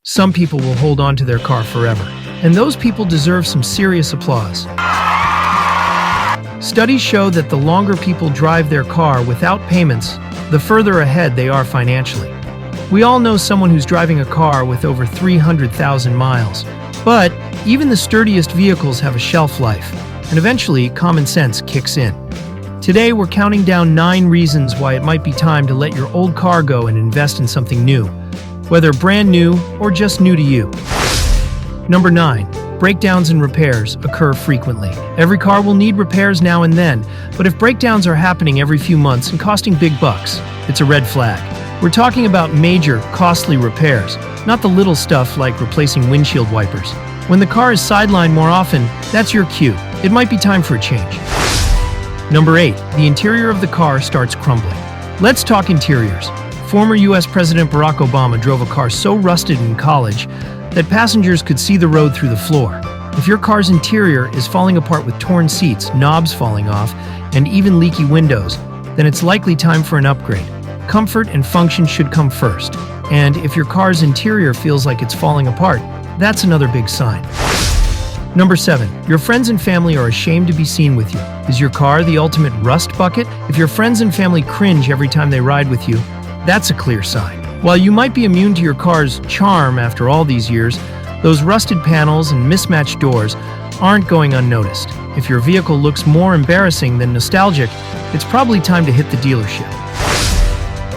Some people will hold on to their car forever, and those people deserve some serious applause. Studies show that the longer people drive their car without payments, the further ahead they are financially. We all know someone who's driving a car with over 300,000 miles. But even the sturdiest vehicles have a shelf life, and eventually common sense kicks in. Today we're counting down 9 reasons why it might be time to let your old car go and invest in something new, whether brand new or just new to you. Number 9. Breakdowns and repairs occur frequently. Every car will need repairs now and then, but if breakdowns are happening every few months and costing big bucks, it's a red flag. We're talking about major, costly repairs, not the little stuff like replacing windshield wipers. When the car is sidelined more often, that's your cue. It might be time for a change. Number 8. The interior of the car starts crumbling. Let's talk interiors. Former US President Barack Obama drove a car so rusted in college that passengers could see the road through the floor. If your car's interior is falling apart with torn seats, knobs falling off, and even leaky windows, then it's likely time for an upgrade. Comfort and function should come first. And if your car's interior feels like it's falling apart, that's another big sign. Number 7. Your friends and family are ashamed to be seen with you. Is your car the ultimate rust bucket? If your friends and family cringe every time they ride with you, that's a clear sign. While you might be immune to your car's charm after all these years, those rusted panels and mismatched doors aren't going unnoticed. If your vehicle looks more embarrassing than nostalgic, it's probably time to hit the dealership.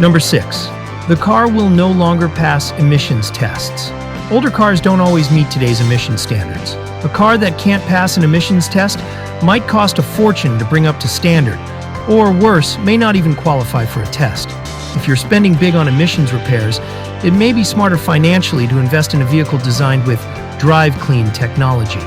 Number 6. The car will no longer pass emissions tests. Older cars don't always meet today's emissions standards. A car that can't pass an emissions test might cost a fortune to bring up to standard, or worse, may not even qualify for a test. If you're spending big on emissions repairs, it may be smarter financially to invest in a vehicle designed with Drive Clean technology.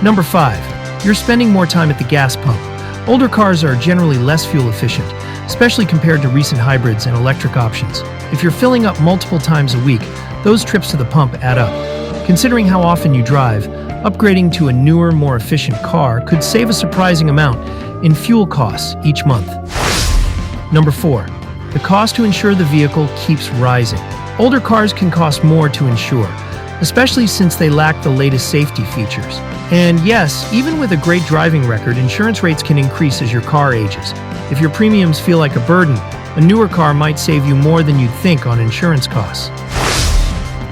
Number 5. You're spending more time at the gas pump. Older cars are generally less fuel efficient, especially compared to recent hybrids and electric options. If you're filling up multiple times a week, those trips to the pump add up. Considering how often you drive, upgrading to a newer, more efficient car could save a surprising amount in fuel costs each month. Number 4. The cost to insure the vehicle keeps rising. Older cars can cost more to insure, especially since they lack the latest safety features. And yes, even with a great driving record, insurance rates can increase as your car ages. If your premiums feel like a burden, a newer car might save you more than you'd think on insurance costs.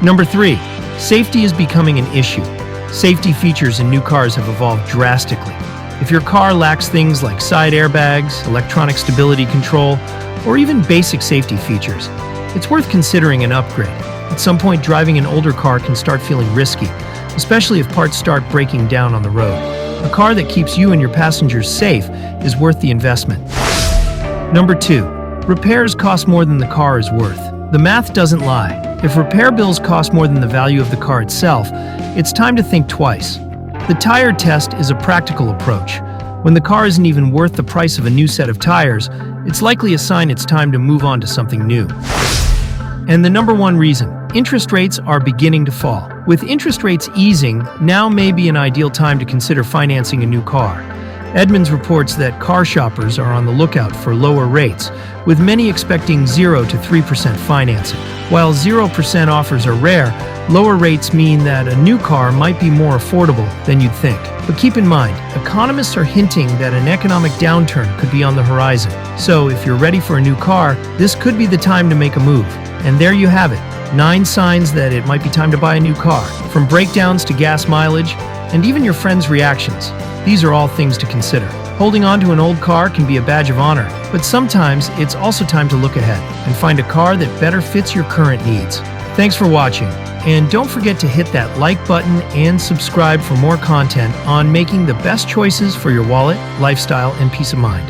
Number 3. Safety is becoming an issue. Safety features in new cars have evolved drastically. If your car lacks things like side airbags, electronic stability control, or even basic safety features, it's worth considering an upgrade. At some point, driving an older car can start feeling risky, especially if parts start breaking down on the road. A car that keeps you and your passengers safe is worth the investment. Number 2. Repairs cost more than the car is worth. The math doesn't lie. If repair bills cost more than the value of the car itself, it's time to think twice. The tire test is a practical approach. When the car isn't even worth the price of a new set of tires, it's likely a sign it's time to move on to something new. And the number 1 reason, interest rates are beginning to fall. With interest rates easing, now may be an ideal time to consider financing a new car. Edmunds reports that car shoppers are on the lookout for lower rates, with many expecting 0 to 3% financing. While 0% offers are rare, lower rates mean that a new car might be more affordable than you'd think. But keep in mind, economists are hinting that an economic downturn could be on the horizon. So if you're ready for a new car, this could be the time to make a move. And there you have it, 9 signs that it might be time to buy a new car. From breakdowns to gas mileage, and even your friends' reactions. These are all things to consider. Holding on to an old car can be a badge of honor, but sometimes it's also time to look ahead and find a car that better fits your current needs. Thanks for watching, and don't forget to hit that like button and subscribe for more content on making the best choices for your wallet, lifestyle, and peace of mind.